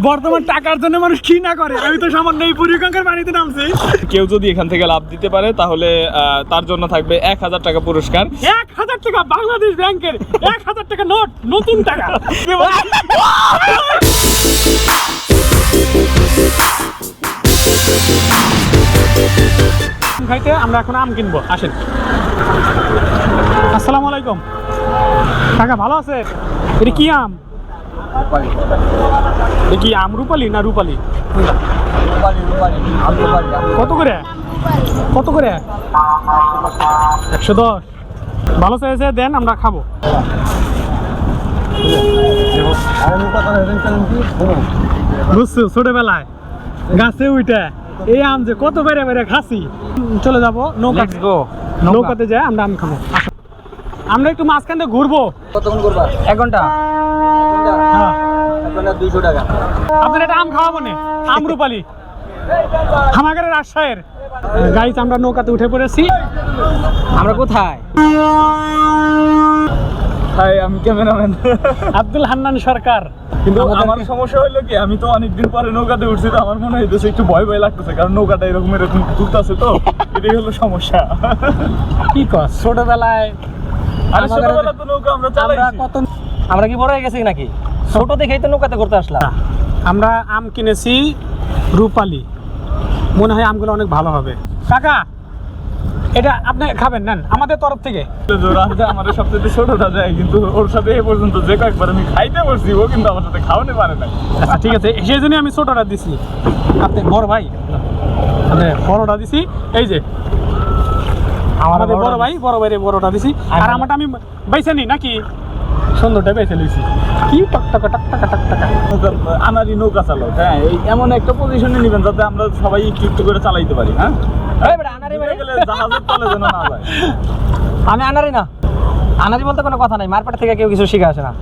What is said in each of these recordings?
বর্তমান টাকার জন্য মানুষ কি না করে। আমি তো সামান্য এই বুড়িগঙ্গার পানিতে নামছি। কেউ যদি এখান থেকে লাভ দিতে পারে তাহলে তার জন্য থাকবে 1000 টাকা পুরস্কার। 1000 টাকা বাংলাদেশ ব্যাংকের 1000 টাকা নোট, নতুন টাকা। খাইতে আমরা এখন আম কিনবো, আসেন। আসসালামু আলাইকুম কাকা, ভালো আছে? এটা কি আম? এটা কি আম রূপালি না রূপালি? কত করে? কত করে? 110। ভালো চাইছে, দেন আমরা খাবো। বুঝছো, ছোটবেলায় গাছে উঠে এই আম যে কত বেড়ে বেড়ে খাসি। চলে যাবো নৌকাতে যাই, আমরা আম খাবো। আমরা একটু মাঝখান দিয়ে ঘুরবো। কতক্ষণ করবা? 1 ঘন্টা। হ্যাঁ, 200 টাকা। আপনার এটা আম খাওয়াবো না, আম রূপালি হামাগারের রাজশাহীর। গাইস, আমরা নৌকাতে উঠে পড়েছি। আমরা কোথায়? হাই, আমি ক্যামেরাম্যান আব্দুল হান্নান সরকার। কিন্তু আমার সমস্যা হলো কি, আমি তো অনেকদিন পরে নৌকাতে উঠছি, তো আমার মনে হইতেছে একটু ভয় ভয় লাগতেছে, কারণ নৌকাটা এরকম দুলতেছে, তো এটাই হলো সমস্যা। কি কর, ছোটবেলায় আরে ছোটবেলা তো নৌকা আমরা চালাইছি। আমরা কি বড় হয়ে গেছি নাকি? ছোট দেখেই তো নৌকাতে করতে আসলাম। আমরা আম কিনেছি রূপালি, মনে হয় আমগুলো অনেক ভালো হবে। কাকা, এটা আপনি খাবেন, নেন আমাদের তরফ থেকে। আমার সবচেয়ে ছোটটা যায়, কিন্তু ওর সাথে এ পর্যন্ত যে কয়েকবার আমি খাইতে বসছি, ও কিন্তু আমার সাথে খাওয়াতে পারে না। আচ্ছা ঠিক আছে, সেই জন্যই আমি ছোটটা দিছি। আপনি বড় ভাই, আপনি বড়টা দিছি। এই যে আমাদের বড় ভাই, বড় ভাইরে বড়টা দিছি। আর আমারটা আমি বেছে নিই নাকি? সুন্দরটা বেছে নিয়েছি। কি টকটকা টকটকা টকটকা আনারি নৌকা চালক, হ্যাঁ, এই এমন একটা পজিশনে নেবেন যাতে আমরা সবাই একটু একটু করে চালাইতে পারি। হ্যাঁ, জাহাজের তলে যেন না যায়। আমি আনারি না, আনারি বলতে কোনো কথা নাই। মারপেট থেকে কেউ কিছু শিখে আসে না।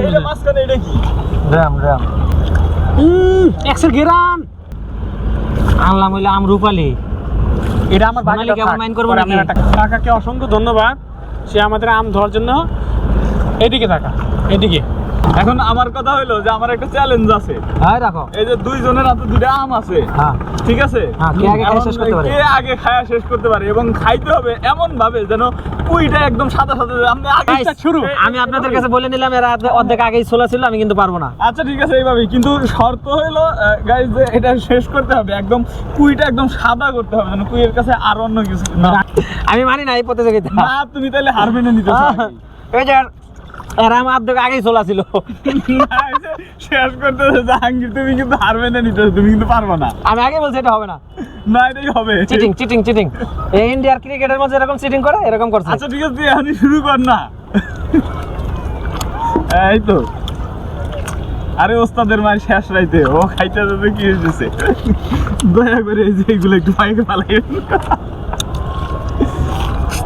এটা মাঝখানে এটা কি? রাম রাম। 100 গ্রাম আনলাম হইলে আম রূপালি। এটা আমার বাঙালি কেমন মাইন্ড করবো নাকি? কাকাকে অসংখ্য ধন্যবাদ, সে আমাদের আম ধরার জন্য। এদিকে টাকা, এদিকে। এখন আমার কথা হলো যে আমার একটা চ্যালেঞ্জ আছে। হ্যাঁ, রাখো। এই যে দুইজনের হাতে দুইটা আম আছে, হ্যাঁ ঠিক আছে? কে আগে খাওয়া শেষ করতে পারে? কে আগে খাওয়া শেষ করতে পারে, এবং খাইতে হবে এমন ভাবে যেন পুইটা একদম সাদা সাদা। আমরা আগে শুরু। আমি আপনাদের কাছে বলে নিলাম, এর অর্ধেক আগেই ছোলা ছিল, আমি কিন্তু পারবো না। আচ্ছা ঠিক আছে, এইভাবেই। কিন্তু শর্ত হলো গাইস, যে এটা শেষ করতে হবে, একদম পুইটা একদম সাদা করতে হবে, যেন পুইয়ের কাছে আর অন্য কিছু না। আমি মানি না এই প্রতিযোগিতা। না, তুমি তাহলে হার মেনে নিতে চাও। এই যে এর আমার অর্ধেক আগেই ছোলা ছিল। শেষ করতে জাহাঙ্গীর, তুমি কিন্তু হার মেনে নিতে, তুমি কিন্তু পারবে না। আমি আগে বলছি এটা হবে না। না, এটাই হবে। Cheating cheating cheating. এই ইন্ডিয়ার ক্রিকেটের মধ্যে এরকম চিটিং করে, এরকম করছে। আচ্ছা ঠিক আছে, তুই এখন শুরু কর না। এই তো, আরে ওস্তাদের মার শেষ রাইতে ও খাইতে যাবে, কি হয়েছে? দয়া করে এই যে এগুলো একটু পাইকে পালাইবেন।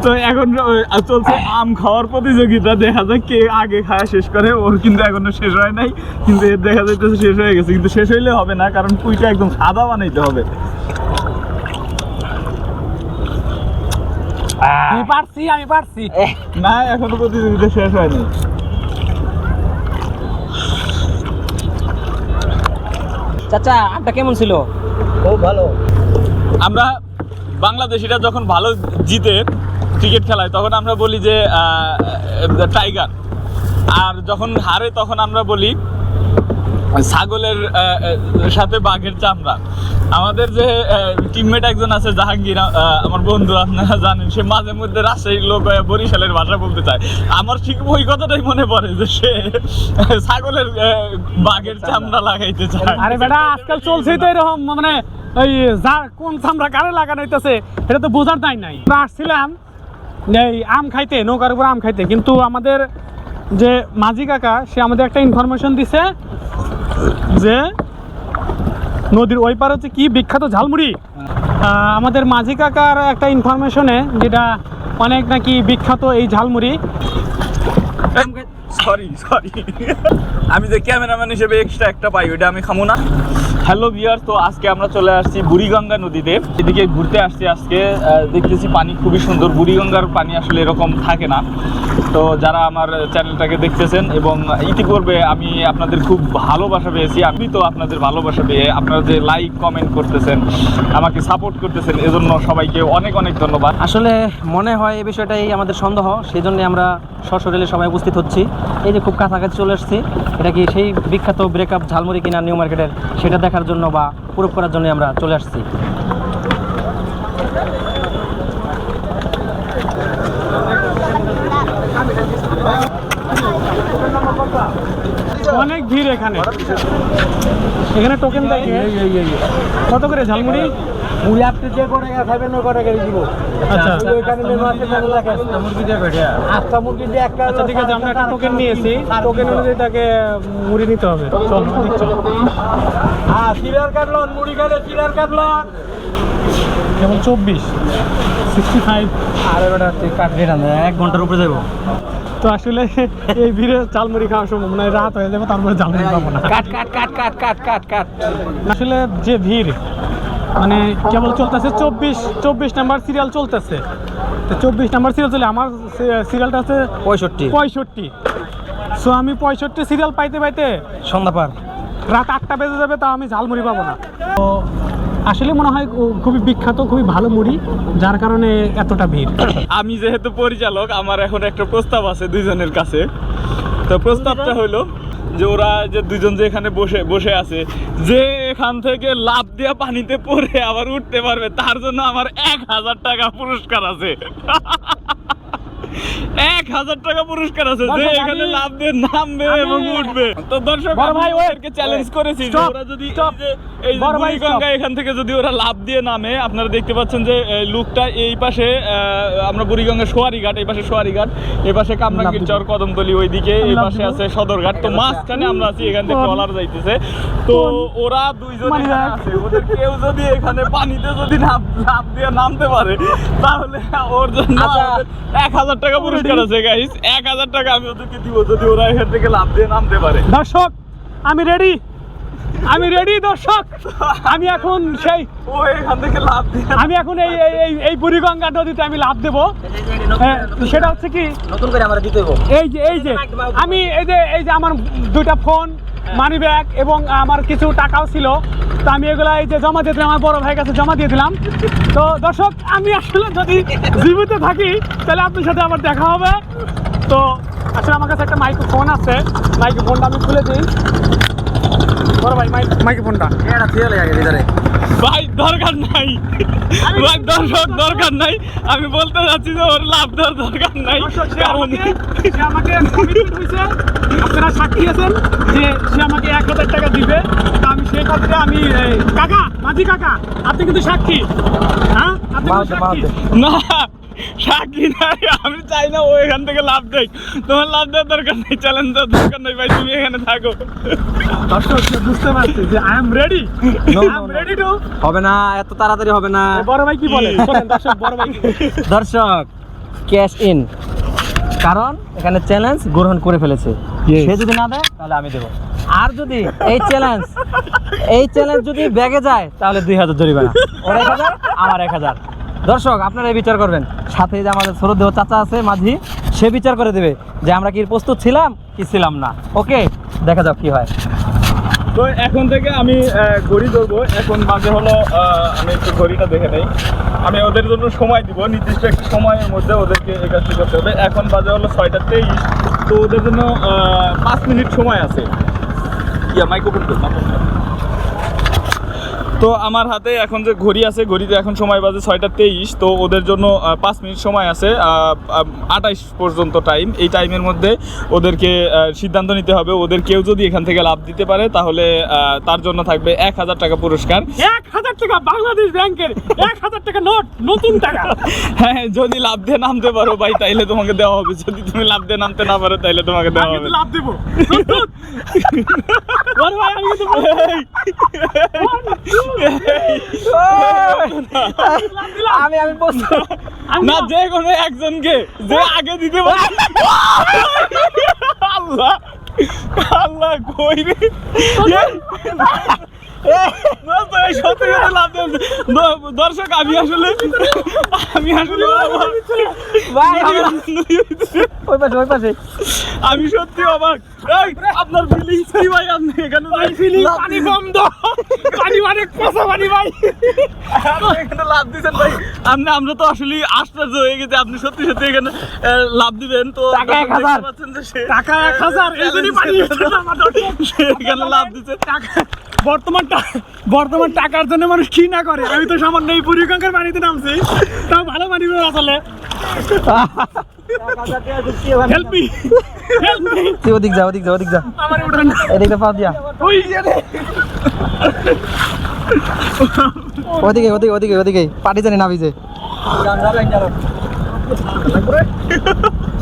তো এখন চলছে আম খাওয়ার প্রতিযোগিতা, দেখা যাক কে আগে খাওয়া শেষ করে। ওর কিন্তু এখনো শেষ হয় নাই, কিন্তু এর দেখা যাইতেছে শেষ হয়ে গেছে। কিন্তু শেষ হইলে হবে না, কারণ পুইটা একদম সাদা বানাইতে হবে। আমি পারছি। না, এখনো প্রতিযোগিতা শেষ হয়নি। চাচা, আমটা কেমন ছিল? খুব ভালো। আমরা বাংলাদেশিরা যখন ভালো জিতে ক্রিকেট খেলায়, তখন আমরা বলি যে টাইগার, আর যখন হারে তখন আমরা বলি ছাগলের সাথে বাঘের চামড়া। আমাদের যে টিমমেট একজন আছে জাহাঙ্গীর, আমার বন্ধু, আপনারা জানেন, সে মাঝে মধ্যে রাজশাহীর লোক হয়ে বরিশালের ভাষা বলতে চায়। আমার ঠিক ওই কথাটাই মনে পড়ে যে সে ছাগলের বাঘের চামড়া লাগাইতে চায়। আরে বেটা, আজকাল চলছেই তো এরকম, মানে ওই যার কোন চামড়া কারে লাগানো হইতেছে এটা তো বোঝার দায় নাই। আমরা আসছিলাম এই আম খাইতে, নৌকার উপর আম খাইতে, কিন্তু আমাদের যে মাঝি কাকা, সে আমাদের একটা ইনফরমেশন দিছে যে নদীর ওই পার হচ্ছে কি বিখ্যাত ঝালমুড়ি। আমাদের মাঝি কাকার একটা ইনফরমেশনে, যেটা অনেক নাকি বিখ্যাত এই ঝালমুড়ি। সরি আমি যে ক্যামেরাম্যান হিসেবে এক্সট্রা একটা পাই, ওইটা আমি খামো না। হ্যালো ভিউয়ার, তো আজকে আমরা চলে আসছি বুড়িগঙ্গা নদীতে। এদিকে ঘুরতে আসছি আজকে। দেখতেছি পানি খুবই সুন্দর। বুড়িগঙ্গার পানি আসলে এরকম থাকে না। তো তো যারা আমার চ্যানেলটাকে দেখতেছেন এবং ইতিপূর্বে আমি আপনাদের খুব ভালোবাসা পেয়েছি, আমি তো আপনাদের ভালোবাসা পেয়ে আপনারা যে লাইক কমেন্ট করতেছেন, আমাকে সাপোর্ট করতেছেন, এজন্য সবাইকে অনেক অনেক ধন্যবাদ। আসলে মনে হয় এই বিষয়টাই আমাদের সন্দেহ, সেই জন্যে আমরা সশরীরে সবাই উপস্থিত হচ্ছি। এই যে খুব কাছাকাছি চলে এসেছি, এটা কি সেই বিখ্যাত ব্রেকআপ ঝালমুড়ি কিনা নিউ মার্কেটের, সেটা দেখার জন্য বা প্রুফ করার জন্য আমরা চলে আসছি। অনেক ভিড় এখানে। এখানে টোকেন দেখে কত করে ঝালমুড়ি? মুড়ি আপনি যে করে খাবেন ওই করে দিব। আচ্ছা ওইখানে মেনু আছে, মেনু লাগে মুরগি দিয়ে বেড়ে আটটা মুরগি দিয়ে একটা। আচ্ছা ঠিক আছে, আমরা একটা টোকেন নিয়েছি, টোকেন অনুযায়ী তাকে মুড়ি নিতে হবে। চল ঠিক চল। হ্যাঁ, সিলার কাটলন মুড়ি খালে সিলার কাটলন। যেমন 24-65। আরে বেটা তুই কাটবি না, 1 ঘন্টার উপরে যাবো। তো আসলে এই ভিড়ে ঝালমুড়ি খাওয়ার সময় মনে হয় রাত হয়ে যাবে, তারপরে ঝালমুড়ি পাবো না। কাট কাট কাট কাট কাট কাট কাট। আসলে যে ভিড়, মানে কেবল চলতেছে 24 নাম্বার সিরিয়াল চলতেছে। তো 24 নাম্বার সিরিয়াল চলে, আমার সিরিয়ালটা আছে 65। সো আমি 65 সিরিয়াল পাইতে পাইতে সন্ধ্যা পার রাত 8টা বেজে যাবে, তা আমি ঝালমুড়ি পাবো না। তো আসলে মনে হয় খুবই বিখ্যাত, খুবই ভালো মুড়ি, যার কারণে এতটা ভিড়। আমি যেহেতু পরিচালক, আমার এখন একটা প্রস্তাব আছে দুইজনের কাছে। তো প্রস্তাবটা হলো যে ওরা যে দুইজন যে এখানে বসে বসে আছে, যে এখান থেকে লাফ দিয়ে পানিতে পড়ে আবার উঠতে পারবে, তার জন্য আমার 1000 টাকা পুরস্কার আছে। 1000 টাকা পুরস্কার আছে, যে এখানে লাফ দিয়ে নামবে এবং উঠবে। তো দর্শক, বড় ভাই, ওদেরকে চ্যালেঞ্জ করেছি যে ওরা যদি এই যে বড় ভাই, বুড়িগঙ্গা এখান থেকে যদি ওরা লাফ দিয়ে নামে, আপনারা দেখতে পাচ্ছেন যে লুকটা এই পাশে আমরা বুড়িগঙ্গা সোয়ারিঘাট, এই পাশে সোয়ারিঘাট, এই পাশে কামরাঙ্গীর চর, কদমতলী ওইদিকে, এই পাশে আছে সদরঘাট। তো মাঝখানে আমরা আছি, এখান থেকে ট্রলার যাইতেছে। তো ওরা দুইজন এখানে আছে, ওদের কেউ যদি এখানে পানিতে যদি লাফ দিয়ে নামতে পারে, তাহলে ওর জন্য 1000 টাকা পুরস্কার আছে গাইস। 1000 টাকা আমি ওদেরকে দিব যদি ওরা এখান থেকে লাফ দিয়ে নামতে পারে। দর্শক আমি রেডি দর্শক। আমি এখন সেই ও এখান থেকে লাফ দিয়ে আমি এখন এই বুড়িগঙ্গা নদীতে আমি লাফ দেবো। সেটা হচ্ছে কি, নতুন করে আমরা দিতে হইব। এই যে আমি এই যে আমার 2টা ফোন, মানি ব্যাগ এবং আমার কিছু টাকাও ছিল। তো আমি এগুলা এই যে জমা দিয়ে দিলাম, আমার বড় ভাইয়ের কাছে জমা দিয়ে দিলাম। তো দর্শক, আমি আসলে যদি জীবিত থাকি তাহলে আপনার সাথে আমার দেখা হবে। তো আসলে আমার কাছে একটা মাইক্রোফোন আছে, মাইক্রোফোনটা আমি খুলে দিই। বড় ভাই মাইক্রোফোনটা এটা ফেলে আগে ভিতরে। ভাই দরকার নাই, ভাই দরকার নাই। আমি বলতে যাচ্ছি যে ওর লাভ দেওয়ার দরকার নাই, কারণ সে আমাকে commitment হয়েছে, আপনারা সাক্ষী আছেন যে সে আমাকে 1000 টাকা দিবে। তো আমি সেই ক্ষেত্রে আমি কাকা, মাঝি কাকা, আপনি কিন্তু সাক্ষী। হ্যাঁ, আপনি কিন্তু সাক্ষী। না সাক্ষী নাই, আমি চাই না ও এখান থেকে লাভ দেয়। তোমার লাভ দেওয়ার দরকার নেই, চ্যালেঞ্জ দেওয়ার দরকার নেই ভাই, তুমি এখানে থাকো। দর্শক বুঝতে পারছি যে আই এম রেডি টু। হবে না, এত তাড়াতাড়ি হবে না। বড় ভাই কি বলে শোনেন দর্শক, বড় ভাই কি বলে? দর্শক, ক্যাশ ইন, কারণ এখানে চ্যালেঞ্জ গ্রহণ করে ফেলেছে। সে যদি না দেয় তাহলে আমি দেবো, আর যদি এই চ্যালেঞ্জ যদি ব্যাগে যায় তাহলে 2000 জরিমানা। ওর 1000, আমার 1000। দর্শক আপনারা এই বিচার করবেন, সাথে যে আমাদের সরদেহ চাচা আছে মাঝি, সে বিচার করে দেবে যে আমরা কি প্রস্তুত ছিলাম কি ছিলাম না। ওকে, দেখা যাক কি হয়। তো এখন থেকে আমি ঘড়ি ধরবো। এখন বাজে হলো, আমি একটু ঘড়িটা দেখে নেই। আমি ওদের জন্য সময় দিব, নির্দিষ্ট একটা সময়ের মধ্যে ওদেরকে এই কাজটি করতে হবে। এখন বাজে হলো 6:23। তো ওদের জন্য 5 মিনিট সময় আছে। মাইক্রোফোন। তো আমার হাতে এখন যে ঘড়ি আছে, ঘড়িতে এখন সময় বাজে 6:23। তো ওদের জন্য 5 মিনিট সময় আছে, 28 পর্যন্ত টাইম। এই টাইমের মধ্যে ওদেরকে সিদ্ধান্ত নিতে হবে। ওদের কেউ যদি এখান থেকে লাভ দিতে পারে তাহলে তার জন্য থাকবে 1000 টাকা পুরস্কার। 1000 টাকা বাংলাদেশ ব্যাংকের 1000 টাকা নোট, নতুন টাকা। হ্যাঁ, যদি লাভ দিয়ে নামতে পারো ভাই তাইলে তোমাকে দেওয়া হবে, যদি তুমি লাভ দিয়ে নামতে না পারো তাইলে তোমাকে দেওয়া আমি হবে। কিন্তু লাভ দেব। বড় ভাই আমি কিন্তু আমি প্রস্তুত। না, যে কোনো একজনকে যে আগে দিতে পারে। আল্লাহ আল্লাহ কই রে, তো এই সত্যি কথা লাভ দেন। দর্শক আমি আসলে ভাই ওই পাশে আমি সত্যি অবাক। এই, আপনার ফিলিংস কি ভাই? আপনি এখানে পানি বন্ধ, পানি মানে কষা পানি ভাই। এখানে লাভ দিচ্ছেন ভাই। আমরা তো আসলে আশ্চর্য হয়ে গেছে আপনি সত্যি সত্যি এখানে লাভ দিবেন। তো টাকা 1000 দেখতে পাচ্ছেন যে সে টাকা 1000 এই জন্যই পানি দিচ্ছে না আমার দর্শক। সে এখানে লাভ দিচ্ছে। টাকা বর্তমান টাকার জন্য মানুষ কি না করে। আমি তো সামান্য এই বুড়িগঙ্গার পানিতে নামছি, তাও ভালো পানি বের আসলে। হেল্প মি, তুই ওদিক যা আমার উঠান না। এদিকে পা দিয়া ওই যে রে। ওদিকে পাটি জানি না ভিজে।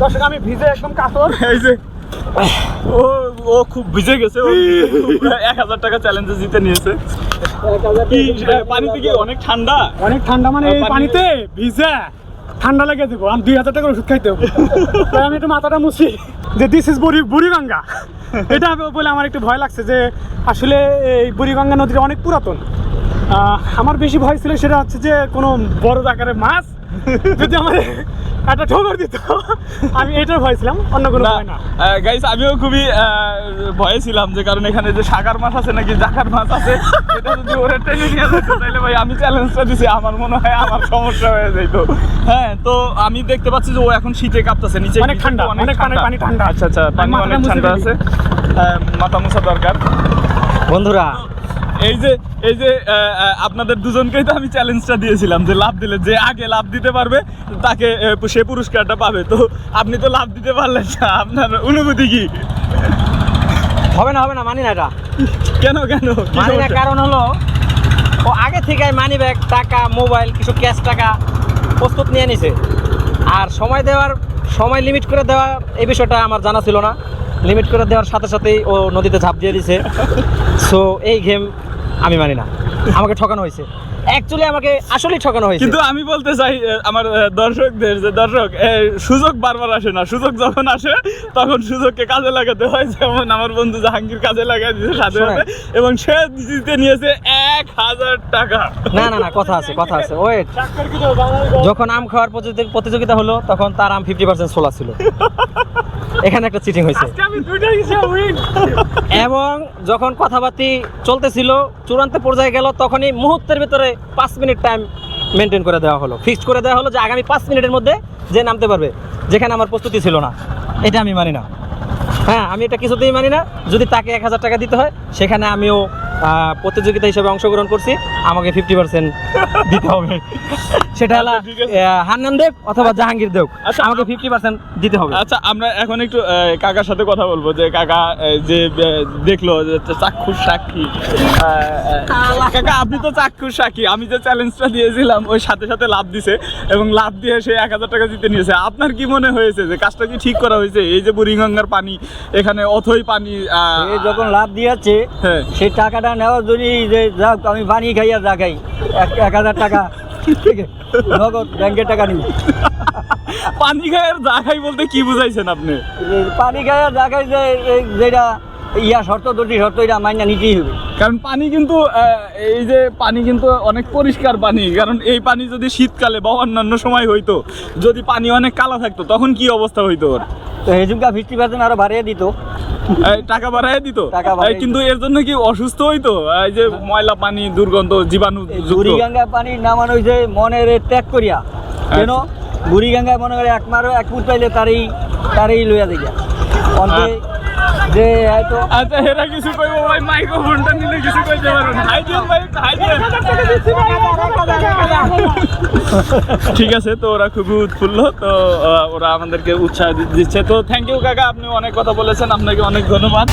দর্শক আমি ভিজে একদম কাতর। এই যে ও খুব ভিজে গেছে। ও 1000 টাকা চ্যালেঞ্জে জিতে নিয়েছে। কি পানিতে কি অনেক ঠান্ডা? অনেক ঠান্ডা মানে এই পানিতে ভিজে ঠান্ডা লেগে দেবো। আমি 2000 টাকার ওষুধ খাইতে হবে। তাই আমি একটু মাথাটা মুছি যে দিস ইজ বুড়িগঙ্গা। এটা বলে আমার একটু ভয় লাগছে যে আসলে এই বুড়িগঙ্গা নদীটা অনেক পুরাতন। আমার বেশি ভয় ছিল সেটা হচ্ছে যে কোনো বড় আকারের মাছ যদি আমার একটা ঠোকর দিত, আমি এটার ভয় ছিলাম, অন্য কোনো ভয় না। গাইস আমিও খুবই ভয়ে ছিলাম যে কারণ এখানে যে সাগর মাছ আছে নাকি জাকার মাছ আছে, এটা যদি ওরা টেনে নিয়ে যেত তাহলে ভাই আমি চ্যালেঞ্জটা দিছি, আমার মনে হয় আমার সমস্যা হয়ে যেত। হ্যাঁ, তো আমি দেখতে পাচ্ছি যে ও এখন শীতে কাঁপতেছে, নিচে অনেক ঠান্ডা, অনেক পানি ঠান্ডা। আচ্ছা পানি অনেক ঠান্ডা আছে, মাথা মোছা দরকার। বন্ধুরা এই যে আপনাদের দুজনকেই তো আমি চ্যালেঞ্জটা দিয়েছিলাম যে লাভ দিলে যে আগে লাভ দিতে পারবে তাকে সে পুরস্কারটা পাবে। তো আপনি তো লাভ দিতে পারলেন না, আপনার অনুভূতি কি? হবে না মানি না এটা। কেন মানি না কারণ হলো ও আগে থেকে মানি ব্যাগ, টাকা, মোবাইল, কিছু ক্যাশ টাকা প্রস্তুত নিয়ে নিছে। আর সময় লিমিট করে দেওয়া এই বিষয়টা আমার জানা ছিল না। লিমিট করে দেওয়ার সাথে সাথেই ও নদীতে ঝাঁপ দিয়ে দিছে। সো এই গেম আমি মানি না, আমাকে ঠকানো হয়েছে। অ্যাকচুয়ালি আমাকে আসলেই ঠকানো হয়েছে। কিন্তু আমি বলতে চাই আমার দর্শকদের যে দর্শক সুযোগ বারবার আসে না, সুযোগ যখন আসে তখন সুযোগকে কাজে লাগাতে হয়। যেমন আমার বন্ধু জাহাঙ্গীর কাজে লাগাই দিয়েছে সাথে সাথে, এবং সে জিতে নিয়েছে 1000 টাকা। না কথা আছে ওয়েট। যখন আম খাওয়ার প্রতিযোগিতা হলো তখন তার আম 50% ছোলা ছিল। এখানে একটা চিটিং হয়েছে। আমি দুইটাই উইন। এবং যখন কথাবার্তা চলতেছিল চূড়ান্ত পর্যায়ে গেল তখনই মুহূর্তের ভিতরে 5 মিনিট টাইম মেনটেন করে দেওয়া হলো, ফিক্সড করে দেওয়া হলো যে আগামী 5 মিনিটের মধ্যে যে নামতে পারবে, যেখানে আমার প্রস্তুতি ছিল না। এটা আমি মানি না। হ্যাঁ, আমি এটা কিছুতেই মানি না। যদি তাকে 1000 টাকা দিতে হয়, সেখানে আমিও প্রতিযোগিতা হিসেবে অংশগ্রহণ করছি, আমাকে 50% দিতে হবে। সেটা হলো হান্নান দেব অথবা জাহাঙ্গীর দেব, আমাকে 50% দিতে হবে। আচ্ছা, আমরা এখন একটু কাকার সাথে কথা বলবো যে কাকা যে দেখলো যে চাক্ষুষ সাক্ষী। কাকা আপনি তো চাক্ষুষ সাক্ষী, আমি যে চ্যালেঞ্জটা দিয়েছিলাম ওই সাথে সাথে লাভ দিছে এবং লাভ দিয়ে সে 1000 টাকা জিতে নিয়েছে। আপনার কি মনে হয়েছে যে কাজটা কি ঠিক করা হয়েছে? এই যে বুড়িগঙ্গার পানি, এখানে অথই পানি, যখন লাভ দিয়েছে হ্যাঁ, সেই টাকাটা নেওয়ার জন্য যে যাক আমি পানি খাইয়া যা খাই 1000 টাকা ঠিক আছে, নগদ ব্যাংকের টাকা নিই। পানি খায়ের যা খাই বলতে কি বুঝাইছেন আপনি? পানি খাইয়া যা খাই যে যেটা শর্ত দুটি শর্ত এটা মাইনা নিতেই হবে। কারণ পানি কিন্তু এই যে পানি কিন্তু অনেক পরিষ্কার পানি, কারণ এই পানি যদি শীতকালে বা অন্যান্য সময় হইতো, যদি পানি অনেক কালা থাকতো তখন কি অবস্থা হইতো ওর? তো হেজুমকা 50% আরো বাড়িয়ে দিত, টাকা বাড়ায় দিত। টাকা বাড়ায় কিন্তু এর জন্য কি অসুস্থ হইতো? এই যে ময়লা পানি, দুর্গন্ধ, জীবাণু বুড়িগঙ্গা পানি নামানো হয়েছে মনের ত্যাগ করিয়া। কেন বুড়িগঙ্গায় মনে করে এক ফুট পাইলে তারই লইয়া দিগা অন্তে যে হয়তো। আচ্ছা, হেরা কিছু কইবো ভাই, মাইক্রোফোনটা নিলে কিছু কইতে পারবেন? হাই দিন ভাই, হাই দিন। ঠিক আছে, তো ওরা খুবই উৎফুল্ল, তো ওরা আমাদেরকে উৎসাহ দিচ্ছে। তো থ্যাংক ইউ কাকা, আপনি অনেক কথা বলেছেন, আপনাকে অনেক ধন্যবাদ।